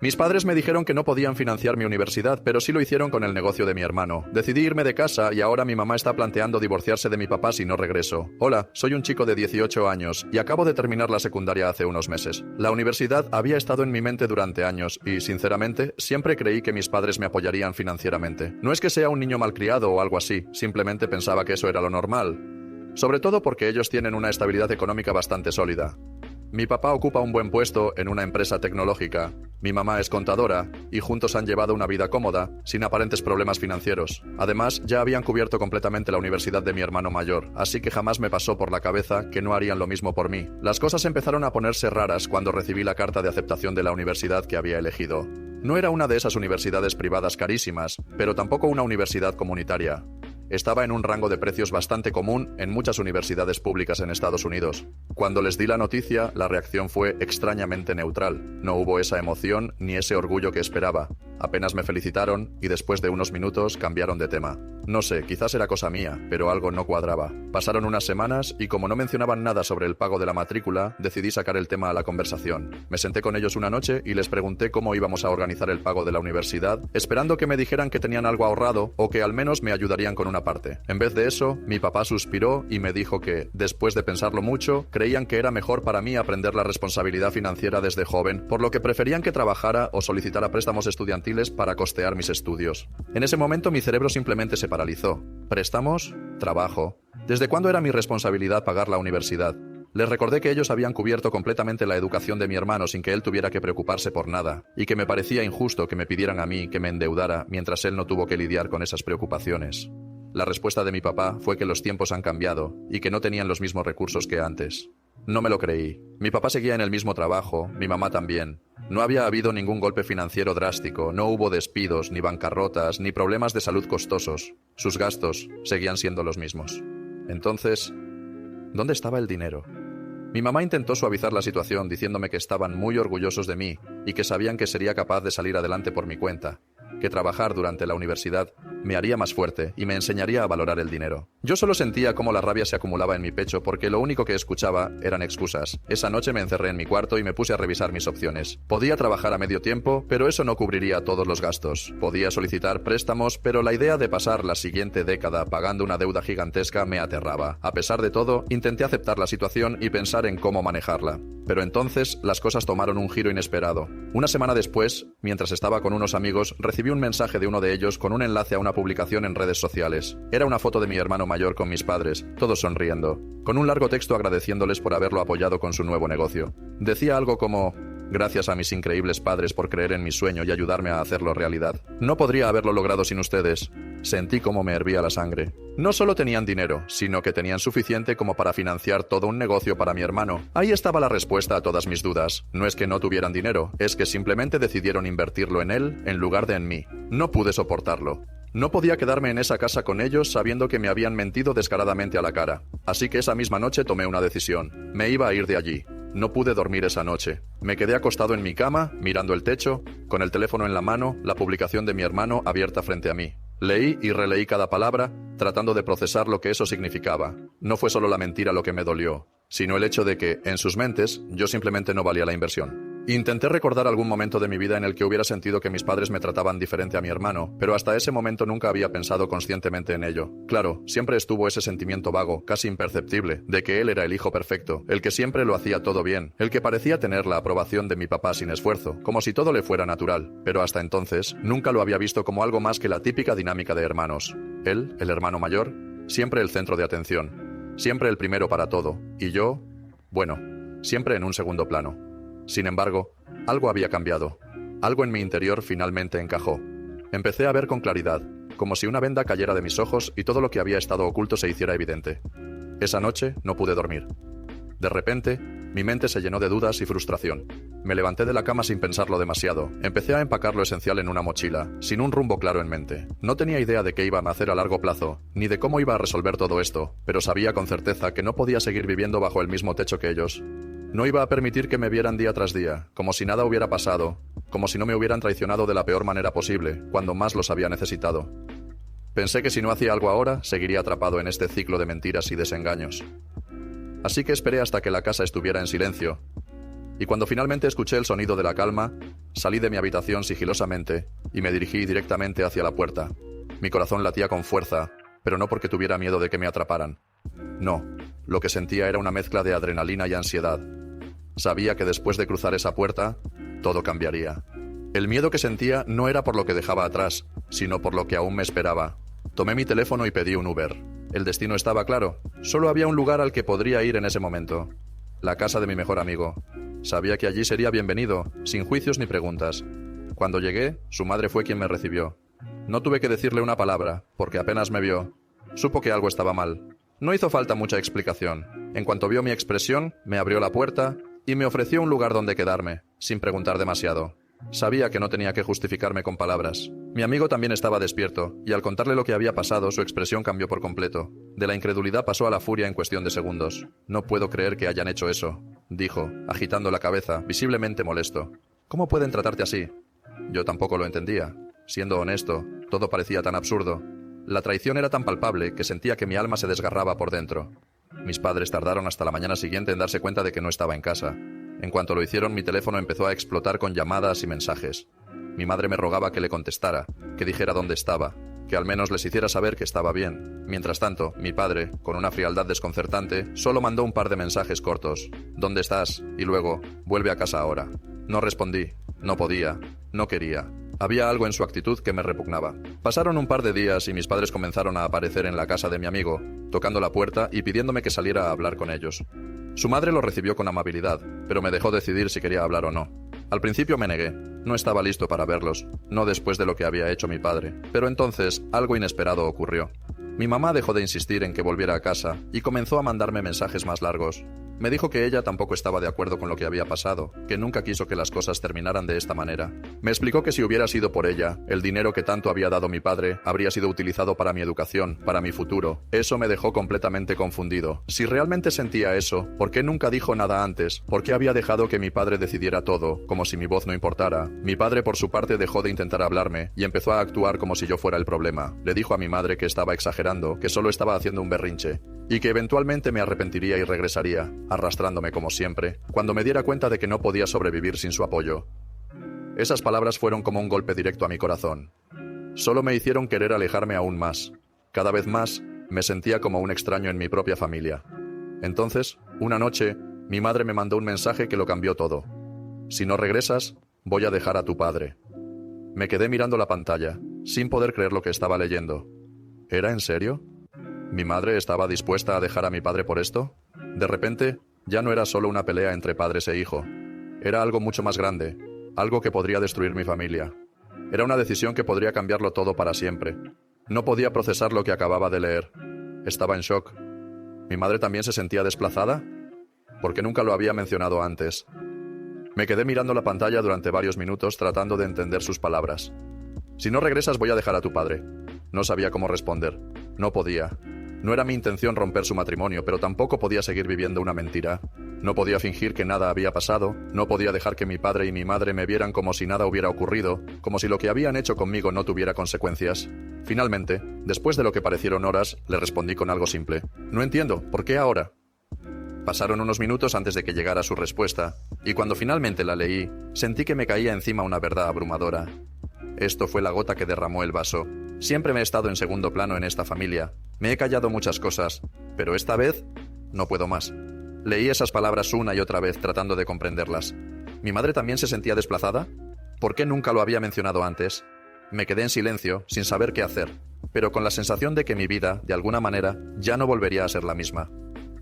Mis padres me dijeron que no podían financiar mi universidad, pero sí lo hicieron con el negocio de mi hermano. Decidí irme de casa y ahora mi mamá está planteando divorciarse de mi papá si no regreso. Hola, soy un chico de 18 años y acabo de terminar la secundaria hace unos meses. La universidad había estado en mi mente durante años y, sinceramente, siempre creí que mis padres me apoyarían financieramente. No es que sea un niño malcriado o algo así, simplemente pensaba que eso era lo normal. Sobre todo porque ellos tienen una estabilidad económica bastante sólida. Mi papá ocupa un buen puesto en una empresa tecnológica, mi mamá es contadora y juntos han llevado una vida cómoda, sin aparentes problemas financieros. Además, ya habían cubierto completamente la universidad de mi hermano mayor, así que jamás me pasó por la cabeza que no harían lo mismo por mí. Las cosas empezaron a ponerse raras cuando recibí la carta de aceptación de la universidad que había elegido. No era una de esas universidades privadas carísimas, pero tampoco una universidad comunitaria. Estaba en un rango de precios bastante común en muchas universidades públicas en Estados Unidos. Cuando les di la noticia, la reacción fue extrañamente neutral. No hubo esa emoción ni ese orgullo que esperaba. Apenas me felicitaron y después de unos minutos cambiaron de tema. No sé, quizás era cosa mía, pero algo no cuadraba. Pasaron unas semanas y como no mencionaban nada sobre el pago de la matrícula, decidí sacar el tema a la conversación. Me senté con ellos una noche y les pregunté cómo íbamos a organizar el pago de la universidad, esperando que me dijeran que tenían algo ahorrado o que al menos me ayudarían con una parte. En vez de eso, mi papá suspiró y me dijo que, después de pensarlo mucho, creían que era mejor para mí aprender la responsabilidad financiera desde joven, por lo que preferían que trabajara o solicitara préstamos estudiantiles para costear mis estudios. En ese momento mi cerebro simplemente se paralizó. ¿Préstamos? Trabajo. ¿Desde cuándo era mi responsabilidad pagar la universidad? Les recordé que ellos habían cubierto completamente la educación de mi hermano sin que él tuviera que preocuparse por nada, y que me parecía injusto que me pidieran a mí que me endeudara mientras él no tuvo que lidiar con esas preocupaciones. La respuesta de mi papá fue que los tiempos han cambiado y que no tenían los mismos recursos que antes. No me lo creí. Mi papá seguía en el mismo trabajo, mi mamá también. No había habido ningún golpe financiero drástico, no hubo despidos, ni bancarrotas, ni problemas de salud costosos. Sus gastos seguían siendo los mismos. Entonces, ¿dónde estaba el dinero? Mi mamá intentó suavizar la situación diciéndome que estaban muy orgullosos de mí y que sabían que sería capaz de salir adelante por mi cuenta, que trabajar durante la universidad me haría más fuerte y me enseñaría a valorar el dinero. Yo solo sentía cómo la rabia se acumulaba en mi pecho porque lo único que escuchaba eran excusas. Esa noche me encerré en mi cuarto y me puse a revisar mis opciones. Podía trabajar a medio tiempo, pero eso no cubriría todos los gastos. Podía solicitar préstamos, pero la idea de pasar la siguiente década pagando una deuda gigantesca me aterraba. A pesar de todo, intenté aceptar la situación y pensar en cómo manejarla. Pero entonces las cosas tomaron un giro inesperado. Una semana después, mientras estaba con unos amigos, recibí un mensaje de uno de ellos con un enlace a una publicación en redes sociales. Era una foto de mi hermano mayor con mis padres, todos sonriendo, con un largo texto agradeciéndoles por haberlo apoyado con su nuevo negocio. Decía algo como: gracias a mis increíbles padres por creer en mi sueño y ayudarme a hacerlo realidad. No podría haberlo logrado sin ustedes. Sentí cómo me hervía la sangre. No solo tenían dinero, sino que tenían suficiente como para financiar todo un negocio para mi hermano. Ahí estaba la respuesta a todas mis dudas. No es que no tuvieran dinero, es que simplemente decidieron invertirlo en él en lugar de en mí. No pude soportarlo. No podía quedarme en esa casa con ellos sabiendo que me habían mentido descaradamente a la cara. Así que esa misma noche tomé una decisión. Me iba a ir de allí. No pude dormir esa noche. Me quedé acostado en mi cama, mirando el techo, con el teléfono en la mano, la publicación de mi hermano abierta frente a mí. Leí y releí cada palabra, tratando de procesar lo que eso significaba. No fue solo la mentira lo que me dolió, sino el hecho de que, en sus mentes, yo simplemente no valía la inversión. Intenté recordar algún momento de mi vida en el que hubiera sentido que mis padres me trataban diferente a mi hermano, pero hasta ese momento nunca había pensado conscientemente en ello. Claro, siempre estuvo ese sentimiento vago, casi imperceptible, de que él era el hijo perfecto, el que siempre lo hacía todo bien, el que parecía tener la aprobación de mi papá sin esfuerzo, como si todo le fuera natural. Pero hasta entonces, nunca lo había visto como algo más que la típica dinámica de hermanos. Él, el hermano mayor, siempre el centro de atención, siempre el primero para todo, y yo, bueno, siempre en un segundo plano. Sin embargo, algo había cambiado. Algo en mi interior finalmente encajó. Empecé a ver con claridad, como si una venda cayera de mis ojos y todo lo que había estado oculto se hiciera evidente. Esa noche no pude dormir. De repente, mi mente se llenó de dudas y frustración. Me levanté de la cama sin pensarlo demasiado. Empecé a empacar lo esencial en una mochila, sin un rumbo claro en mente. No tenía idea de qué iba a hacer a largo plazo, ni de cómo iba a resolver todo esto, pero sabía con certeza que no podía seguir viviendo bajo el mismo techo que ellos. No iba a permitir que me vieran día tras día, como si nada hubiera pasado, como si no me hubieran traicionado de la peor manera posible, cuando más los había necesitado. Pensé que si no hacía algo ahora, seguiría atrapado en este ciclo de mentiras y desengaños. Así que esperé hasta que la casa estuviera en silencio, y cuando finalmente escuché el sonido de la calma, Salí de mi habitación sigilosamente y me dirigí directamente hacia la puerta. Mi corazón latía con fuerza, pero no porque tuviera miedo de que me atraparan. No, lo que sentía era una mezcla de adrenalina y ansiedad. Sabía que después de cruzar esa puerta, todo cambiaría. El miedo que sentía no era por lo que dejaba atrás, sino por lo que aún me esperaba. Tomé mi teléfono y pedí un Uber. El destino estaba claro. Solo había un lugar al que podría ir en ese momento. La casa de mi mejor amigo. Sabía que allí sería bienvenido, sin juicios ni preguntas. Cuando llegué, su madre fue quien me recibió. No tuve que decirle una palabra, porque apenas me vio. Supo que algo estaba mal. No hizo falta mucha explicación. En cuanto vio mi expresión, me abrió la puerta y me ofreció un lugar donde quedarme, sin preguntar demasiado. Sabía que no tenía que justificarme con palabras. Mi amigo también estaba despierto, y al contarle lo que había pasado, su expresión cambió por completo. De la incredulidad pasó a la furia en cuestión de segundos. No puedo creer que hayan hecho eso, dijo, agitando la cabeza, visiblemente molesto. ¿Cómo pueden tratarte así? Yo tampoco lo entendía. Siendo honesto, todo parecía tan absurdo. La traición era tan palpable que sentía que mi alma se desgarraba por dentro. Mis padres tardaron hasta la mañana siguiente en darse cuenta de que no estaba en casa. En cuanto lo hicieron, mi teléfono empezó a explotar con llamadas y mensajes. Mi madre me rogaba que le contestara, que dijera dónde estaba, que al menos les hiciera saber que estaba bien. Mientras tanto, mi padre, con una frialdad desconcertante, solo mandó un par de mensajes cortos. ¿Dónde estás? Y luego, vuelve a casa ahora. No respondí. No podía. No quería. Había algo en su actitud que me repugnaba. Pasaron un par de días y mis padres comenzaron a aparecer en la casa de mi amigo, tocando la puerta y pidiéndome que saliera a hablar con ellos. Su madre lo recibió con amabilidad, pero me dejó decidir si quería hablar o no. Al principio me negué. No estaba listo para verlos, no después de lo que había hecho mi padre. Pero entonces algo inesperado ocurrió. Mi mamá dejó de insistir en que volviera a casa y comenzó a mandarme mensajes más largos. Me dijo que ella tampoco estaba de acuerdo con lo que había pasado, que nunca quiso que las cosas terminaran de esta manera. Me explicó que si hubiera sido por ella, el dinero que tanto había dado mi padre habría sido utilizado para mi educación, para mi futuro. Eso me dejó completamente confundido. Si realmente sentía eso, ¿por qué nunca dijo nada antes? ¿Por qué había dejado que mi padre decidiera todo, como si mi voz no importara? Mi padre, por su parte, dejó de intentar hablarme y empezó a actuar como si yo fuera el problema. Le dijo a mi madre que estaba exagerando, que solo estaba haciendo un berrinche, y que eventualmente me arrepentiría y regresaría, arrastrándome como siempre, cuando me diera cuenta de que no podía sobrevivir sin su apoyo. Esas palabras fueron como un golpe directo a mi corazón. Solo me hicieron querer alejarme aún más. Cada vez más, me sentía como un extraño en mi propia familia. Entonces, una noche, mi madre me mandó un mensaje que lo cambió todo. Si no regresas, voy a dejar a tu padre. Me quedé mirando la pantalla, sin poder creer lo que estaba leyendo. ¿Era en serio? ¿Mi madre estaba dispuesta a dejar a mi padre por esto? De repente, ya no era solo una pelea entre padres e hijo. Era algo mucho más grande, algo que podría destruir mi familia. Era una decisión que podría cambiarlo todo para siempre. No podía procesar lo que acababa de leer. Estaba en shock. ¿Mi madre también se sentía desplazada? ¿Por qué nunca lo había mencionado antes? Me quedé mirando la pantalla durante varios minutos tratando de entender sus palabras. Si no regresas, voy a dejar a tu padre. No sabía cómo responder. No podía. No era mi intención romper su matrimonio, pero tampoco podía seguir viviendo una mentira. No podía fingir que nada había pasado, no podía dejar que mi padre y mi madre me vieran como si nada hubiera ocurrido, como si lo que habían hecho conmigo no tuviera consecuencias. Finalmente, después de lo que parecieron horas, le respondí con algo simple. No entiendo, ¿por qué ahora? Pasaron unos minutos antes de que llegara su respuesta, y cuando finalmente la leí, sentí que me caía encima una verdad abrumadora. Esto fue la gota que derramó el vaso. Siempre me he estado en segundo plano en esta familia. Me he callado muchas cosas, pero esta vez no puedo más. Leí esas palabras una y otra vez tratando de comprenderlas. ¿Mi madre también se sentía desplazada? ¿Por qué nunca lo había mencionado antes? Me quedé en silencio, sin saber qué hacer, pero con la sensación de que mi vida, de alguna manera, ya no volvería a ser la misma.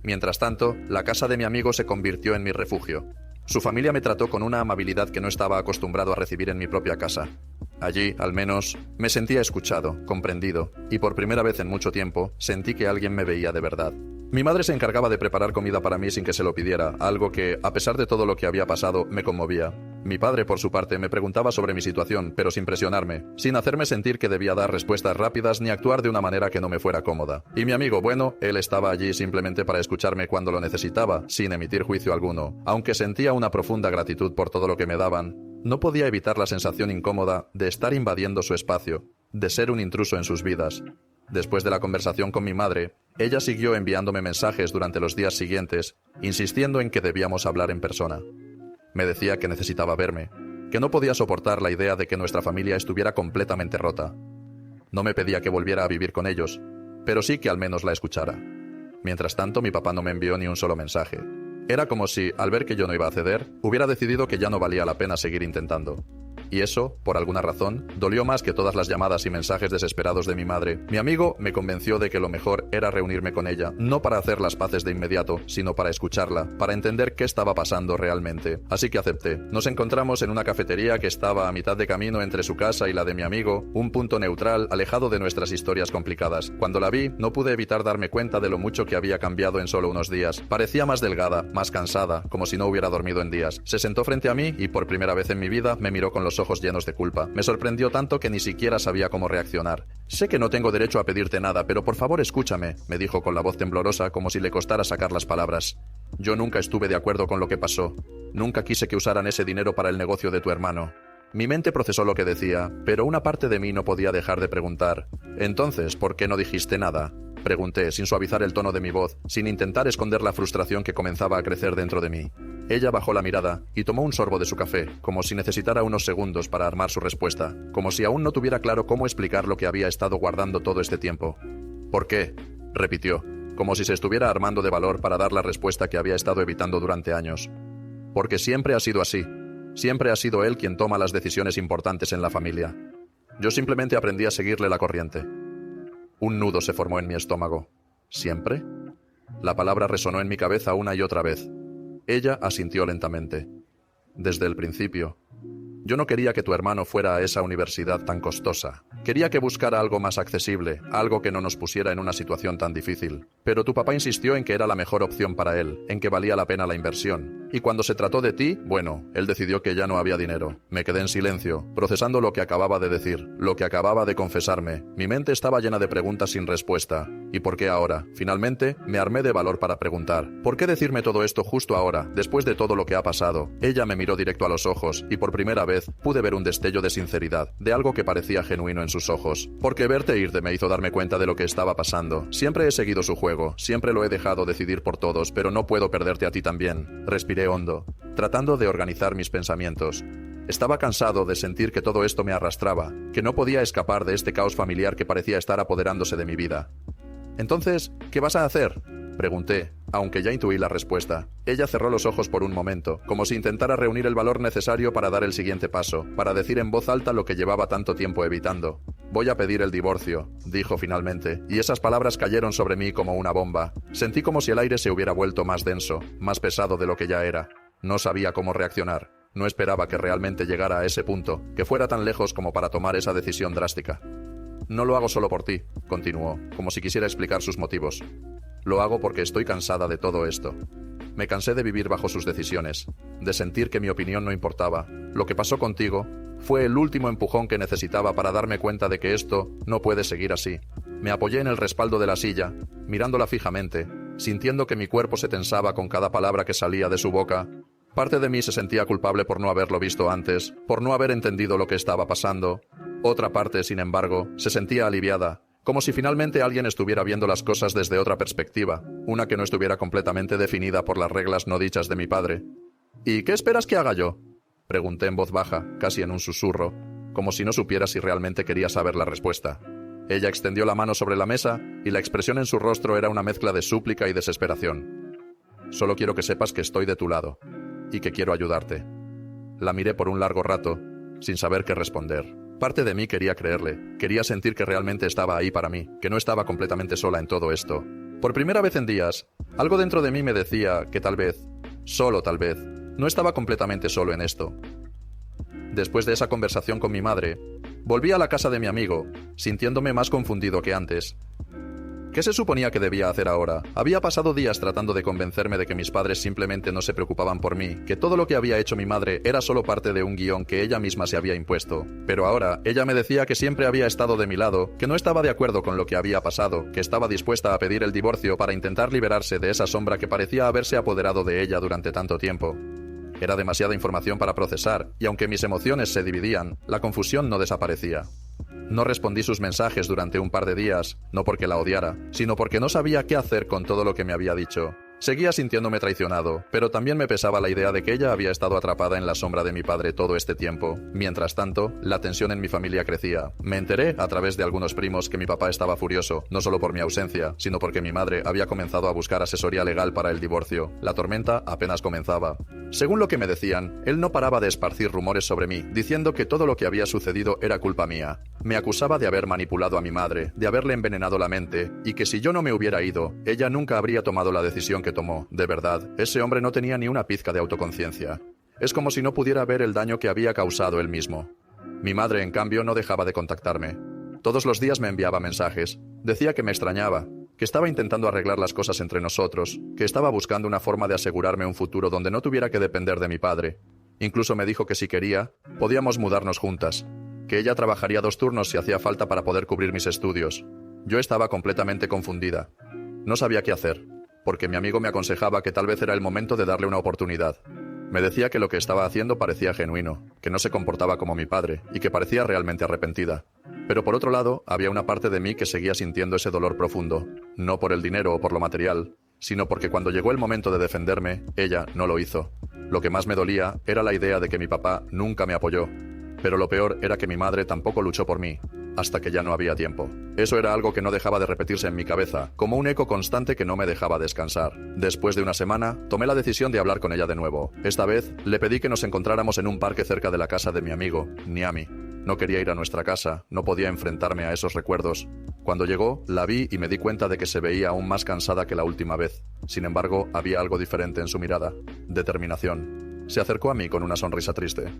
Mientras tanto, la casa de mi amigo se convirtió en mi refugio. Su familia me trató con una amabilidad que no estaba acostumbrado a recibir en mi propia casa. Allí, al menos, me sentía escuchado, comprendido, y por primera vez en mucho tiempo, sentí que alguien me veía de verdad. Mi madre se encargaba de preparar comida para mí sin que se lo pidiera, algo que, a pesar de todo lo que había pasado, me conmovía. Mi padre, por su parte, me preguntaba sobre mi situación, pero sin presionarme, sin hacerme sentir que debía dar respuestas rápidas ni actuar de una manera que no me fuera cómoda. Y mi amigo, bueno, él estaba allí simplemente para escucharme cuando lo necesitaba, sin emitir juicio alguno. Aunque sentía una profunda gratitud por todo lo que me daban, no podía evitar la sensación incómoda de estar invadiendo su espacio, de ser un intruso en sus vidas. Después de la conversación con mi madre, ella siguió enviándome mensajes durante los días siguientes, insistiendo en que debíamos hablar en persona. Me decía que necesitaba verme, que no podía soportar la idea de que nuestra familia estuviera completamente rota. No me pedía que volviera a vivir con ellos, pero sí que al menos la escuchara. Mientras tanto, mi papá no me envió ni un solo mensaje. Era como si, al ver que yo no iba a ceder, hubiera decidido que ya no valía la pena seguir intentando. Y eso, por alguna razón, dolió más que todas las llamadas y mensajes desesperados de mi madre. Mi amigo me convenció de que lo mejor era reunirme con ella, no para hacer las paces de inmediato, sino para escucharla, para entender qué estaba pasando realmente. Así que acepté. Nos encontramos en una cafetería que estaba a mitad de camino entre su casa y la de mi amigo, un punto neutral, alejado de nuestras historias complicadas. Cuando la vi, no pude evitar darme cuenta de lo mucho que había cambiado en solo unos días. Parecía más delgada, más cansada, como si no hubiera dormido en días. Se sentó frente a mí y por primera vez en mi vida me miró con los ojos llenos de culpa. Me sorprendió tanto que ni siquiera sabía cómo reaccionar. Sé que no tengo derecho a pedirte nada, pero por favor escúchame, me dijo con la voz temblorosa, como si le costara sacar las palabras. Yo nunca estuve de acuerdo con lo que pasó. Nunca quise que usaran ese dinero para el negocio de tu hermano. Mi mente procesó lo que decía, pero una parte de mí no podía dejar de preguntar. Entonces, ¿por qué no dijiste nada? Pregunté, sin suavizar el tono de mi voz, sin intentar esconder la frustración que comenzaba a crecer dentro de mí. Ella bajó la mirada y tomó un sorbo de su café, como si necesitara unos segundos para armar su respuesta, como si aún no tuviera claro cómo explicar lo que había estado guardando todo este tiempo. ¿Por qué?, repitió, como si se estuviera armando de valor para dar la respuesta que había estado evitando durante años. Porque siempre ha sido así. Siempre ha sido él quien toma las decisiones importantes en la familia. Yo simplemente aprendí a seguirle la corriente. Un nudo se formó en mi estómago. ¿Siempre? La palabra resonó en mi cabeza una y otra vez. Ella asintió lentamente. Desde el principio. Yo no quería que tu hermano fuera a esa universidad tan costosa. Quería que buscara algo más accesible, algo que no nos pusiera en una situación tan difícil. Pero tu papá insistió en que era la mejor opción para él, en que valía la pena la inversión. Y cuando se trató de ti, bueno, él decidió que ya no había dinero. Me quedé en silencio, procesando lo que acababa de decir, lo que acababa de confesarme. Mi mente estaba llena de preguntas sin respuesta. ¿Y por qué ahora? Finalmente, me armé de valor para preguntar. ¿Por qué decirme todo esto justo ahora, después de todo lo que ha pasado? Ella me miró directo a los ojos, y por primera vez pude ver un destello de sinceridad, de algo que parecía genuino en sus ojos. Porque verte irte me hizo darme cuenta de lo que estaba pasando. Siempre he seguido su juego, siempre lo he dejado decidir por todos, pero no puedo perderte a ti también. Respiré hondo, tratando de organizar mis pensamientos. Estaba cansado de sentir que todo esto me arrastraba, que no podía escapar de este caos familiar que parecía estar apoderándose de mi vida. Entonces, ¿qué vas a hacer?, pregunté, aunque ya intuí la respuesta. Ella cerró los ojos por un momento, como si intentara reunir el valor necesario para dar el siguiente paso, para decir en voz alta lo que llevaba tanto tiempo evitando. Voy a pedir el divorcio, dijo finalmente, y esas palabras cayeron sobre mí como una bomba. Sentí como si el aire se hubiera vuelto más denso, más pesado de lo que ya era. No sabía cómo reaccionar. No esperaba que realmente llegara a ese punto, que fuera tan lejos como para tomar esa decisión drástica. No lo hago solo por ti, continuó, como si quisiera explicar sus motivos. Lo hago porque estoy cansada de todo esto. Me cansé de vivir bajo sus decisiones, de sentir que mi opinión no importaba. Lo que pasó contigo fue el último empujón que necesitaba para darme cuenta de que esto no puede seguir así. Me apoyé en el respaldo de la silla, mirándola fijamente, sintiendo que mi cuerpo se tensaba con cada palabra que salía de su boca. Parte de mí se sentía culpable por no haberlo visto antes, por no haber entendido lo que estaba pasando. Otra parte, sin embargo, se sentía aliviada, como si finalmente alguien estuviera viendo las cosas desde otra perspectiva, una que no estuviera completamente definida por las reglas no dichas de mi padre. ¿Y qué esperas que haga yo?, pregunté en voz baja, casi en un susurro, como si no supiera si realmente quería saber la respuesta. Ella extendió la mano sobre la mesa y la expresión en su rostro era una mezcla de súplica y desesperación. Solo quiero que sepas que estoy de tu lado y que quiero ayudarte. La miré por un largo rato, sin saber qué responder. Parte de mí quería creerle, quería sentir que realmente estaba ahí para mí, que no estaba completamente sola en todo esto. Por primera vez en días, algo dentro de mí me decía que tal vez, solo tal vez, no estaba completamente solo en esto. Después de esa conversación con mi madre, volví a la casa de mi amigo, sintiéndome más confundido que antes. ¿Qué se suponía que debía hacer ahora? Había pasado días tratando de convencerme de que mis padres simplemente no se preocupaban por mí, que todo lo que había hecho mi madre era solo parte de un guión que ella misma se había impuesto. Pero ahora, ella me decía que siempre había estado de mi lado, que no estaba de acuerdo con lo que había pasado, que estaba dispuesta a pedir el divorcio para intentar liberarse de esa sombra que parecía haberse apoderado de ella durante tanto tiempo. Era demasiada información para procesar, y aunque mis emociones se dividían, la confusión no desaparecía. No respondí sus mensajes durante un par de días, no porque la odiara, sino porque no sabía qué hacer con todo lo que me había dicho. Seguía sintiéndome traicionado, pero también me pesaba la idea de que ella había estado atrapada en la sombra de mi padre todo este tiempo. Mientras tanto, la tensión en mi familia crecía. Me enteré, a través de algunos primos, que mi papá estaba furioso, no solo por mi ausencia, sino porque mi madre había comenzado a buscar asesoría legal para el divorcio. La tormenta apenas comenzaba. Según lo que me decían, él no paraba de esparcir rumores sobre mí, diciendo que todo lo que había sucedido era culpa mía. Me acusaba de haber manipulado a mi madre, de haberle envenenado la mente, y que si yo no me hubiera ido, ella nunca habría tomado la decisión que tomó. De verdad, ese hombre no tenía ni una pizca de autoconciencia. Es como si no pudiera ver el daño que había causado él mismo. Mi madre, en cambio, no dejaba de contactarme. Todos los días me enviaba mensajes. Decía que me extrañaba, que estaba intentando arreglar las cosas entre nosotros, que estaba buscando una forma de asegurarme un futuro donde no tuviera que depender de mi padre. Incluso me dijo que si quería, podíamos mudarnos juntas, que ella trabajaría 2 turnos si hacía falta para poder cubrir mis estudios. Yo estaba completamente confundida. No sabía qué hacer, porque mi amigo me aconsejaba que tal vez era el momento de darle una oportunidad. Me decía que lo que estaba haciendo parecía genuino, que no se comportaba como mi padre y que parecía realmente arrepentida. Pero por otro lado, había una parte de mí que seguía sintiendo ese dolor profundo, no por el dinero o por lo material, sino porque cuando llegó el momento de defenderme, ella no lo hizo. Lo que más me dolía era la idea de que mi papá nunca me apoyó. Pero lo peor era que mi madre tampoco luchó por mí, hasta que ya no había tiempo. Eso era algo que no dejaba de repetirse en mi cabeza, como un eco constante que no me dejaba descansar. Después de una semana, tomé la decisión de hablar con ella de nuevo. Esta vez, le pedí que nos encontráramos en un parque cerca de la casa de mi amigo, Niami. No quería ir a nuestra casa, no podía enfrentarme a esos recuerdos. Cuando llegó, la vi y me di cuenta de que se veía aún más cansada que la última vez. Sin embargo, había algo diferente en su mirada. Determinación. Se acercó a mí con una sonrisa triste.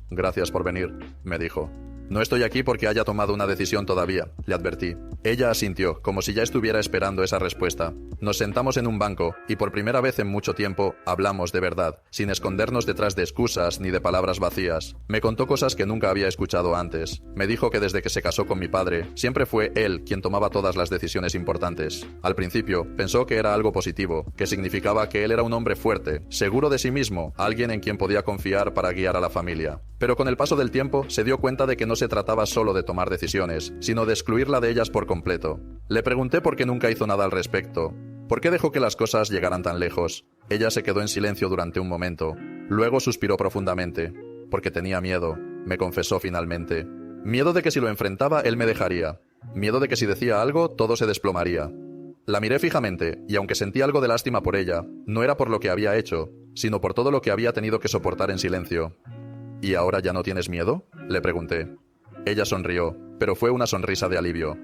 «Gracias por venir», me dijo. «No estoy aquí porque haya tomado una decisión todavía», le advertí. Ella asintió, como si ya estuviera esperando esa respuesta. Nos sentamos en un banco, y por primera vez en mucho tiempo, hablamos de verdad, sin escondernos detrás de excusas ni de palabras vacías. Me contó cosas que nunca había escuchado antes. Me dijo que desde que se casó con mi padre, siempre fue él quien tomaba todas las decisiones importantes. Al principio, pensó que era algo positivo, que significaba que él era un hombre fuerte, seguro de sí mismo, alguien en quien podía confiar para guiar a la familia. Pero con el paso del tiempo, se dio cuenta de que no se trataba solo de tomar decisiones, sino de excluirla de ellas por completo. Le pregunté por qué nunca hizo nada al respecto. ¿Por qué dejó que las cosas llegaran tan lejos? Ella se quedó en silencio durante un momento. Luego suspiró profundamente. Porque tenía miedo, me confesó finalmente. Miedo de que si lo enfrentaba, él me dejaría. Miedo de que si decía algo, todo se desplomaría. La miré fijamente, y aunque sentí algo de lástima por ella, no era por lo que había hecho, sino por todo lo que había tenido que soportar en silencio. ¿Y ahora ya no tienes miedo?, le pregunté. Ella sonrió, pero fue una sonrisa de alivio.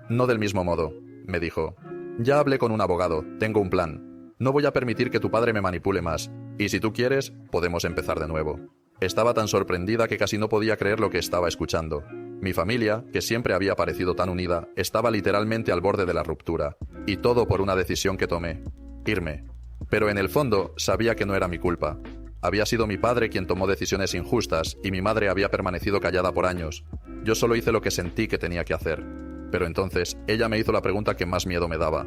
No del mismo modo, me dijo. Ya hablé con un abogado, tengo un plan. No voy a permitir que tu padre me manipule más, y si tú quieres, podemos empezar de nuevo. Estaba tan sorprendida que casi no podía creer lo que estaba escuchando. Mi familia, que siempre había parecido tan unida, estaba literalmente al borde de la ruptura, y todo por una decisión que tomé: irme. Pero en el fondo, sabía que no era mi culpa. Había sido mi padre quien tomó decisiones injustas y mi madre había permanecido callada por años. Yo solo hice lo que sentí que tenía que hacer. Pero entonces, ella me hizo la pregunta que más miedo me daba.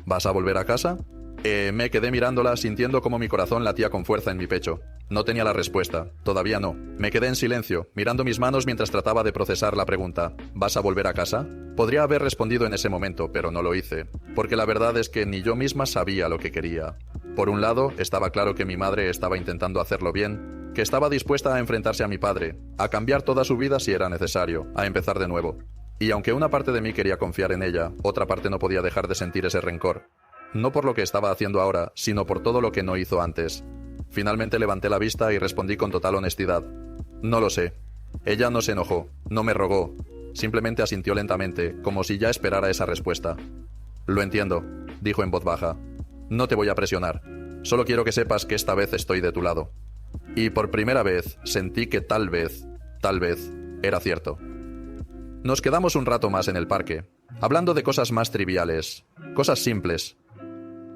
¿Vas a volver a casa? Me quedé mirándola, sintiendo como mi corazón latía con fuerza en mi pecho. No tenía la respuesta. Todavía no. Me quedé en silencio, mirando mis manos mientras trataba de procesar la pregunta. ¿Vas a volver a casa? Podría haber respondido en ese momento, pero no lo hice. Porque la verdad es que ni yo misma sabía lo que quería. Por un lado, estaba claro que mi madre estaba intentando hacerlo bien, que estaba dispuesta a enfrentarse a mi padre, a cambiar toda su vida si era necesario, a empezar de nuevo. Y aunque una parte de mí quería confiar en ella, otra parte no podía dejar de sentir ese rencor. No por lo que estaba haciendo ahora, sino por todo lo que no hizo antes. Finalmente levanté la vista y respondí con total honestidad. No lo sé. Ella no se enojó, no me rogó. Simplemente asintió lentamente, como si ya esperara esa respuesta. Lo entiendo, dijo en voz baja. No te voy a presionar. Solo quiero que sepas que esta vez estoy de tu lado. Y por primera vez sentí que tal vez, era cierto. Nos quedamos un rato más en el parque, hablando de cosas más triviales, cosas simples.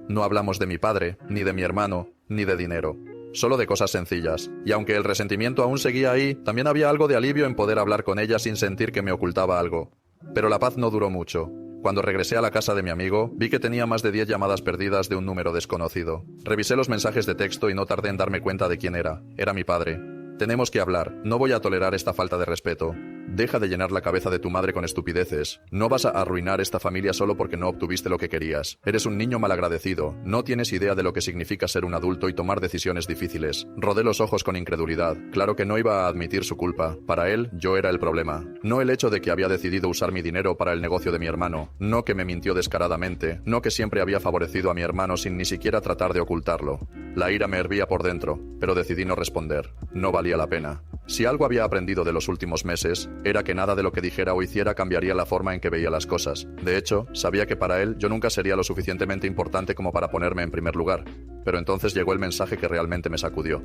No hablamos de mi padre, ni de mi hermano, ni de dinero. Solo de cosas sencillas. Y aunque el resentimiento aún seguía ahí, también había algo de alivio en poder hablar con ella sin sentir que me ocultaba algo. Pero la paz no duró mucho. Cuando regresé a la casa de mi amigo, vi que tenía más de 10 llamadas perdidas de un número desconocido. Revisé los mensajes de texto y no tardé en darme cuenta de quién era. Era mi padre. Tenemos que hablar. No voy a tolerar esta falta de respeto. Deja de llenar la cabeza de tu madre con estupideces. No vas a arruinar esta familia solo porque no obtuviste lo que querías. Eres un niño malagradecido. No tienes idea de lo que significa ser un adulto y tomar decisiones difíciles. Rodé los ojos con incredulidad. Claro que no iba a admitir su culpa. Para él, yo era el problema. No el hecho de que había decidido usar mi dinero para el negocio de mi hermano. No que me mintió descaradamente. No que siempre había favorecido a mi hermano sin ni siquiera tratar de ocultarlo. La ira me hervía por dentro, pero decidí no responder. No valía la pena. Si algo había aprendido de los últimos meses, era que nada de lo que dijera o hiciera cambiaría la forma en que veía las cosas. De hecho, sabía que para él yo nunca sería lo suficientemente importante como para ponerme en primer lugar. Pero entonces llegó el mensaje que realmente me sacudió.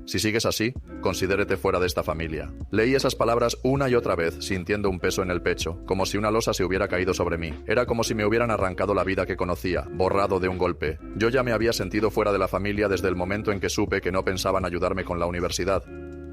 Si sigues así, considérate fuera de esta familia. Leí esas palabras una y otra vez, sintiendo un peso en el pecho, como si una losa se hubiera caído sobre mí. Era como si me hubieran arrancado la vida que conocía, borrado de un golpe. Yo ya me había sentido fuera de la familia desde el momento en que supe que no pensaban ayudarme con la universidad.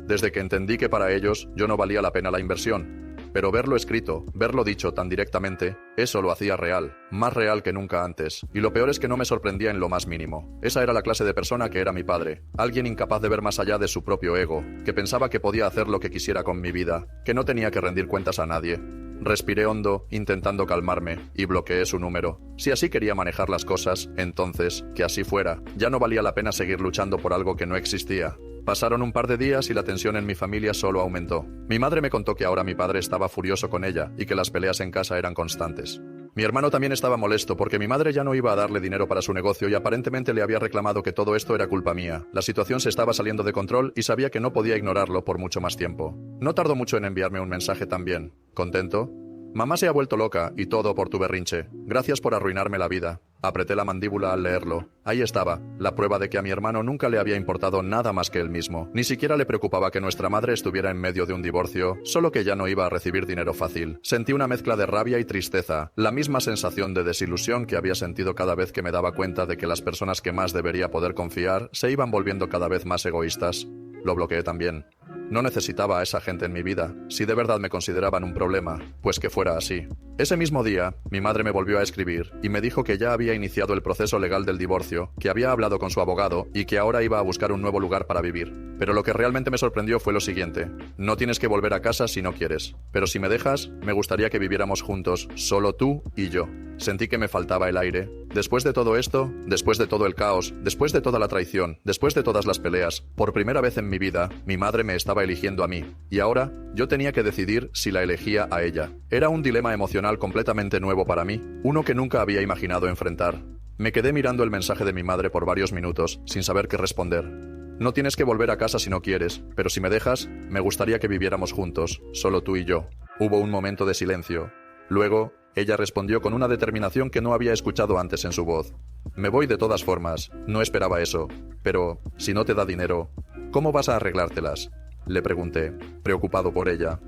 Desde que entendí que para ellos yo no valía la pena la inversión. Pero verlo escrito, verlo dicho tan directamente, eso lo hacía real, más real que nunca antes. Y lo peor es que no me sorprendía en lo más mínimo. Esa era la clase de persona que era mi padre. Alguien incapaz de ver más allá de su propio ego, que pensaba que podía hacer lo que quisiera con mi vida, que no tenía que rendir cuentas a nadie. Respiré hondo, intentando calmarme, y bloqueé su número. Si así quería manejar las cosas, entonces, que así fuera. Ya no valía la pena seguir luchando por algo que no existía. Pasaron un par de días y la tensión en mi familia solo aumentó. Mi madre me contó que ahora mi padre estaba furioso con ella y que las peleas en casa eran constantes. Mi hermano también estaba molesto porque mi madre ya no iba a darle dinero para su negocio y aparentemente le había reclamado que todo esto era culpa mía. La situación se estaba saliendo de control y sabía que no podía ignorarlo por mucho más tiempo. No tardó mucho en enviarme un mensaje también. ¿Contento? Mamá se ha vuelto loca y todo por tu berrinche. Gracias por arruinarme la vida. Apreté la mandíbula al leerlo. Ahí estaba, la prueba de que a mi hermano nunca le había importado nada más que él mismo. Ni siquiera le preocupaba que nuestra madre estuviera en medio de un divorcio, solo que ya no iba a recibir dinero fácil. Sentí una mezcla de rabia y tristeza, la misma sensación de desilusión que había sentido cada vez que me daba cuenta de que las personas que más debería poder confiar se iban volviendo cada vez más egoístas. Lo bloqueé también. No necesitaba a esa gente en mi vida. Si de verdad me consideraban un problema, pues que fuera así. Ese mismo día, mi madre me volvió a escribir y me dijo que ya había iniciado el proceso legal del divorcio, que había hablado con su abogado y que ahora iba a buscar un nuevo lugar para vivir. Pero lo que realmente me sorprendió fue lo siguiente. No tienes que volver a casa si no quieres. Pero si me dejas, me gustaría que viviéramos juntos, solo tú y yo. Sentí que me faltaba el aire. Después de todo esto, después de todo el caos, después de toda la traición, después de todas las peleas, por primera vez en mi vida, mi madre me estaba eligiendo a mí. Y ahora, yo tenía que decidir si la elegía a ella. Era un dilema emocional completamente nuevo para mí, uno que nunca había imaginado enfrentar. Me quedé mirando el mensaje de mi madre por varios minutos, sin saber qué responder. No tienes que volver a casa si no quieres, pero si me dejas, me gustaría que viviéramos juntos, solo tú y yo. Hubo un momento de silencio. Luego, ella respondió con una determinación que no había escuchado antes en su voz. Me voy de todas formas, no esperaba eso. Pero, si no te da dinero, ¿cómo vas a arreglártelas? Le pregunté, preocupado por ella.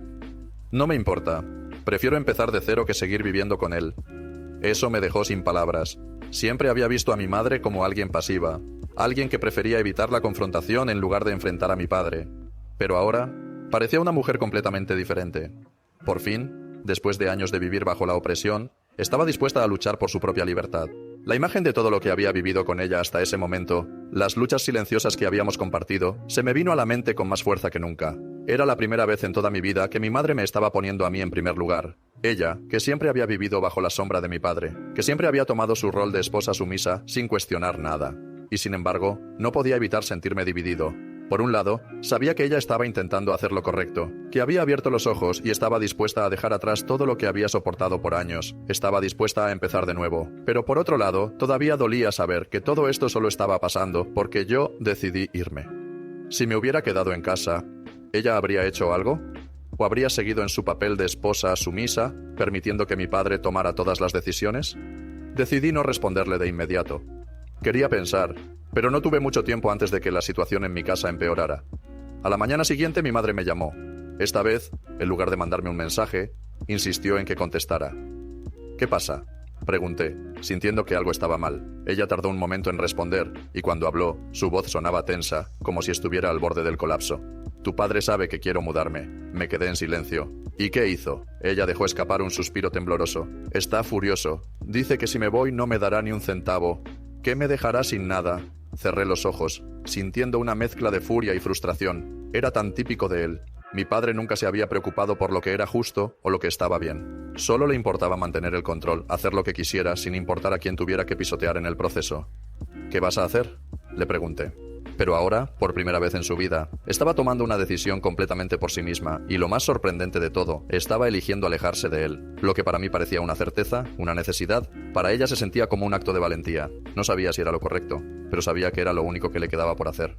No me importa. Prefiero empezar de cero que seguir viviendo con él. Eso me dejó sin palabras. Siempre había visto a mi madre como alguien pasiva, alguien que prefería evitar la confrontación en lugar de enfrentar a mi padre. Pero ahora, parecía una mujer completamente diferente. Por fin, después de años de vivir bajo la opresión, estaba dispuesta a luchar por su propia libertad. La imagen de todo lo que había vivido con ella hasta ese momento, las luchas silenciosas que habíamos compartido, se me vino a la mente con más fuerza que nunca. Era la primera vez en toda mi vida que mi madre me estaba poniendo a mí en primer lugar. Ella, que siempre había vivido bajo la sombra de mi padre, que siempre había tomado su rol de esposa sumisa sin cuestionar nada. Y sin embargo, no podía evitar sentirme dividido. Por un lado, sabía que ella estaba intentando hacer lo correcto, que había abierto los ojos y estaba dispuesta a dejar atrás todo lo que había soportado por años. Estaba dispuesta a empezar de nuevo. Pero por otro lado, todavía dolía saber que todo esto solo estaba pasando porque yo decidí irme. Si me hubiera quedado en casa, ¿ella habría hecho algo? ¿O habría seguido en su papel de esposa sumisa, permitiendo que mi padre tomara todas las decisiones? Decidí no responderle de inmediato. Quería pensar, pero no tuve mucho tiempo antes de que la situación en mi casa empeorara. A la mañana siguiente mi madre me llamó. Esta vez, en lugar de mandarme un mensaje, insistió en que contestara. ¿Qué pasa?, pregunté, sintiendo que algo estaba mal. Ella tardó un momento en responder, y cuando habló, su voz sonaba tensa, como si estuviera al borde del colapso. Tu padre sabe que quiero mudarme. Me quedé en silencio. ¿Y qué hizo? Ella dejó escapar un suspiro tembloroso. Está furioso. Dice que si me voy no me dará ni un centavo. ¿Qué me dejará sin nada? Cerré los ojos, sintiendo una mezcla de furia y frustración. Era tan típico de él. Mi padre nunca se había preocupado por lo que era justo o lo que estaba bien. Solo le importaba mantener el control, hacer lo que quisiera sin importar a quién tuviera que pisotear en el proceso. ¿Qué vas a hacer?, le pregunté. Pero ahora, por primera vez en su vida, estaba tomando una decisión completamente por sí misma y lo más sorprendente de todo, estaba eligiendo alejarse de él. Lo que para mí parecía una certeza, una necesidad, para ella se sentía como un acto de valentía. No sabía si era lo correcto, pero sabía que era lo único que le quedaba por hacer.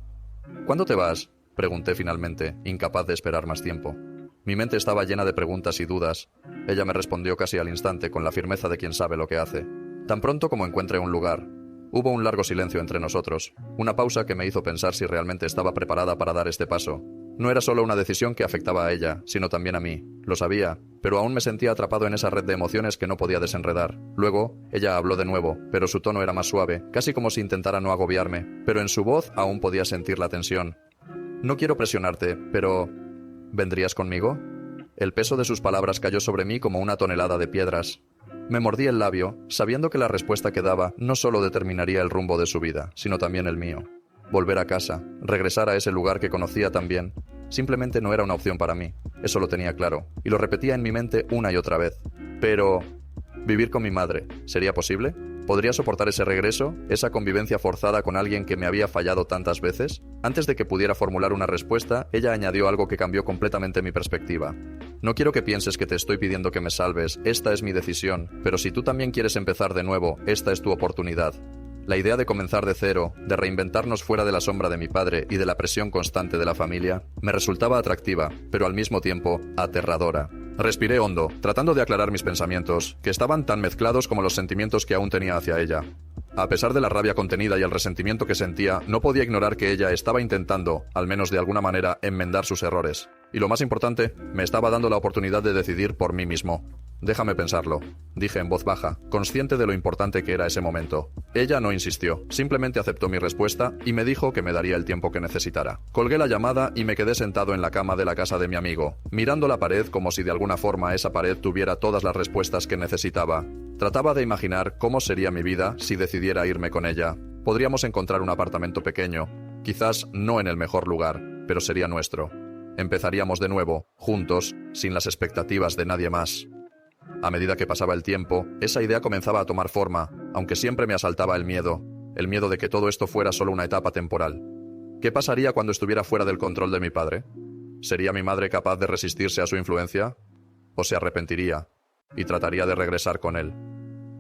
¿Cuándo te vas?, pregunté finalmente, incapaz de esperar más tiempo. Mi mente estaba llena de preguntas y dudas. Ella me respondió casi al instante con la firmeza de quien sabe lo que hace. Tan pronto como encuentre un lugar. Hubo un largo silencio entre nosotros, una pausa que me hizo pensar si realmente estaba preparada para dar este paso. No era solo una decisión que afectaba a ella, sino también a mí. Lo sabía, pero aún me sentía atrapado en esa red de emociones que no podía desenredar. Luego, ella habló de nuevo, pero su tono era más suave, casi como si intentara no agobiarme, pero en su voz aún podía sentir la tensión. No quiero presionarte, pero... ¿vendrías conmigo? El peso de sus palabras cayó sobre mí como una tonelada de piedras. Me mordí el labio, sabiendo que la respuesta que daba no solo determinaría el rumbo de su vida, sino también el mío. Volver a casa, regresar a ese lugar que conocía tan bien, simplemente no era una opción para mí. Eso lo tenía claro, y lo repetía en mi mente una y otra vez. Pero... ¿vivir con mi madre? ¿Sería posible? ¿Podría soportar ese regreso, esa convivencia forzada con alguien que me había fallado tantas veces? Antes de que pudiera formular una respuesta, ella añadió algo que cambió completamente mi perspectiva. No quiero que pienses que te estoy pidiendo que me salves, esta es mi decisión, pero si tú también quieres empezar de nuevo, esta es tu oportunidad. La idea de comenzar de cero, de reinventarnos fuera de la sombra de mi padre y de la presión constante de la familia, me resultaba atractiva, pero al mismo tiempo aterradora. Respiré hondo, tratando de aclarar mis pensamientos, que estaban tan mezclados como los sentimientos que aún tenía hacia ella. A pesar de la rabia contenida y el resentimiento que sentía, no podía ignorar que ella estaba intentando, al menos de alguna manera, enmendar sus errores. Y lo más importante, me estaba dando la oportunidad de decidir por mí mismo. Déjame pensarlo, dije en voz baja, consciente de lo importante que era ese momento. Ella no insistió, simplemente aceptó mi respuesta y me dijo que me daría el tiempo que necesitara. Colgué la llamada y me quedé sentado en la cama de la casa de mi amigo, mirando la pared como si de alguna forma esa pared tuviera todas las respuestas que necesitaba. Trataba de imaginar cómo sería mi vida si decidiera irme con ella. Podríamos encontrar un apartamento pequeño, quizás no en el mejor lugar, pero sería nuestro. Empezaríamos de nuevo, juntos, sin las expectativas de nadie más. A medida que pasaba el tiempo, esa idea comenzaba a tomar forma, aunque siempre me asaltaba el miedo de que todo esto fuera solo una etapa temporal. ¿Qué pasaría cuando estuviera fuera del control de mi padre? ¿Sería mi madre capaz de resistirse a su influencia? ¿O se arrepentiría y trataría de regresar con él?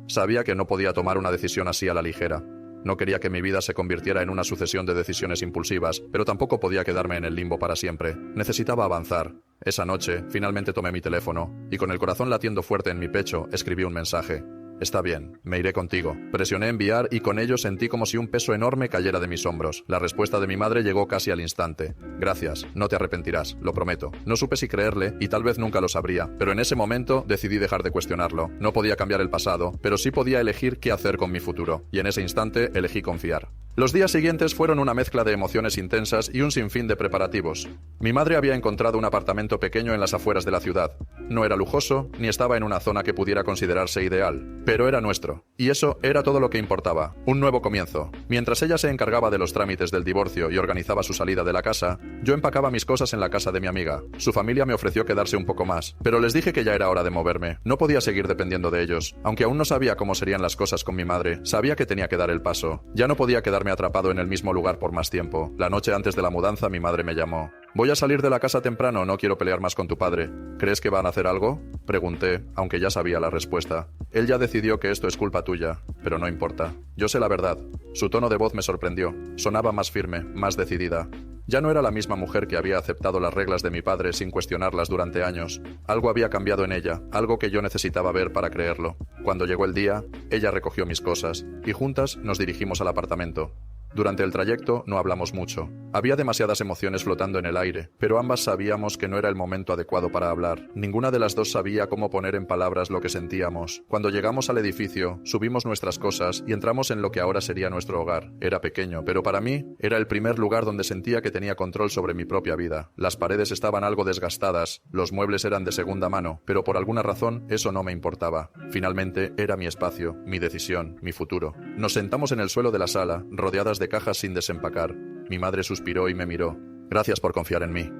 Sabía que no podía tomar una decisión así a la ligera. No quería que mi vida se convirtiera en una sucesión de decisiones impulsivas, pero tampoco podía quedarme en el limbo para siempre. Necesitaba avanzar. Esa noche, finalmente tomé mi teléfono, y con el corazón latiendo fuerte en mi pecho, escribí un mensaje. Está bien, me iré contigo. Presioné enviar y con ello sentí como si un peso enorme cayera de mis hombros. La respuesta de mi madre llegó casi al instante. Gracias, no te arrepentirás, lo prometo. No supe si creerle y tal vez nunca lo sabría, pero en ese momento decidí dejar de cuestionarlo. No podía cambiar el pasado, pero sí podía elegir qué hacer con mi futuro. Y en ese instante elegí confiar. Los días siguientes fueron una mezcla de emociones intensas y un sinfín de preparativos. Mi madre había encontrado un apartamento pequeño en las afueras de la ciudad. No era lujoso, ni estaba en una zona que pudiera considerarse ideal, pero era nuestro. Y eso era todo lo que importaba. Un nuevo comienzo. Mientras ella se encargaba de los trámites del divorcio y organizaba su salida de la casa, yo empacaba mis cosas en la casa de mi amiga. Su familia me ofreció quedarse un poco más, pero les dije que ya era hora de moverme. No podía seguir dependiendo de ellos. Aunque aún no sabía cómo serían las cosas con mi madre, sabía que tenía que dar el paso. Ya no podía quedarme atrapado en el mismo lugar por más tiempo. La noche antes de la mudanza, mi madre me llamó. Voy a salir de la casa temprano, no quiero pelear más con tu padre. ¿Crees que van a hacer algo? Pregunté, aunque ya sabía la respuesta. Él ya decidió que esto es culpa tuya, pero no importa. Yo sé la verdad. Su tono de voz me sorprendió. Sonaba más firme, más decidida. Ya no era la misma mujer que había aceptado las reglas de mi padre sin cuestionarlas durante años. Algo había cambiado en ella, algo que yo necesitaba ver para creerlo. Cuando llegó el día, ella recogió mis cosas, y juntas nos dirigimos al apartamento. Durante el trayecto no hablamos mucho. Había demasiadas emociones flotando en el aire, pero ambas sabíamos que no era el momento adecuado para hablar. Ninguna de las dos sabía cómo poner en palabras lo que sentíamos. Cuando llegamos al edificio, subimos nuestras cosas y entramos en lo que ahora sería nuestro hogar. Era pequeño, pero para mí era el primer lugar donde sentía que tenía control sobre mi propia vida. Las paredes estaban algo desgastadas, los muebles eran de segunda mano, pero por alguna razón eso no me importaba. Finalmente era mi espacio, mi decisión, mi futuro. Nos sentamos en el suelo de la sala, rodeadas de cajas sin desempacar. Mi madre suspiró y me miró. Gracias por confiar en mí.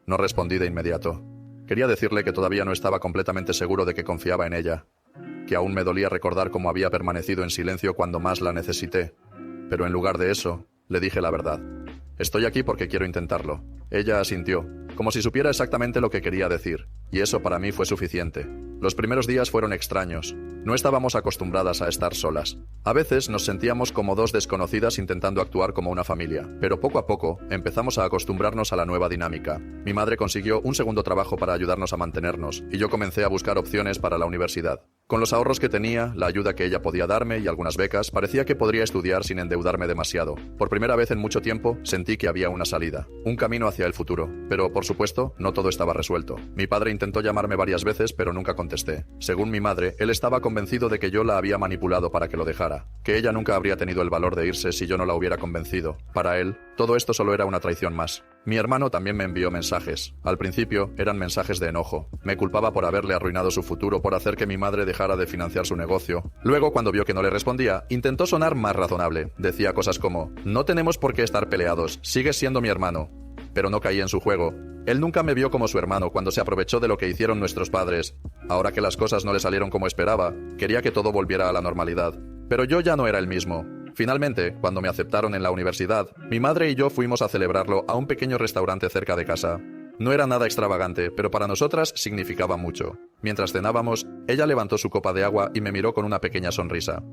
No respondí de inmediato. Quería decirle que todavía no estaba completamente seguro de que confiaba en ella, que aún me dolía recordar cómo había permanecido en silencio cuando más la necesité. Pero en lugar de eso, le dije la verdad. Estoy aquí porque quiero intentarlo. Ella asintió, como si supiera exactamente lo que quería decir, y eso para mí fue suficiente. Los primeros días fueron extraños. No estábamos acostumbradas a estar solas. A veces nos sentíamos como dos desconocidas intentando actuar como una familia, pero poco a poco empezamos a acostumbrarnos a la nueva dinámica. Mi madre consiguió un segundo trabajo para ayudarnos a mantenernos, y yo comencé a buscar opciones para la universidad. Con los ahorros que tenía, la ayuda que ella podía darme y algunas becas, parecía que podría estudiar sin endeudarme demasiado. Por primera vez en mucho tiempo, sentí que había una salida, un camino hacia el futuro. Pero, por supuesto, no todo estaba resuelto. Mi padre intentó llamarme varias veces, pero nunca contesté. Según mi madre, él estaba convencido de que yo la había manipulado para que lo dejara, que ella nunca habría tenido el valor de irse si yo no la hubiera convencido. Para él, todo esto solo era una traición más. Mi hermano también me envió mensajes. Al principio, eran mensajes de enojo. Me culpaba por haberle arruinado su futuro, por hacer que mi madre dejara de financiar su negocio. Luego, cuando vio que no le respondía, intentó sonar más razonable. Decía cosas como: no tenemos por qué estar peleados, sigues siendo mi hermano. Pero no caí en su juego. Él nunca me vio como su hermano cuando se aprovechó de lo que hicieron nuestros padres. Ahora que las cosas no le salieron como esperaba, quería que todo volviera a la normalidad. Pero yo ya no era el mismo. Finalmente, cuando me aceptaron en la universidad, mi madre y yo fuimos a celebrarlo a un pequeño restaurante cerca de casa. No era nada extravagante, pero para nosotras significaba mucho. Mientras cenábamos, ella levantó su copa de agua y me miró con una pequeña sonrisa.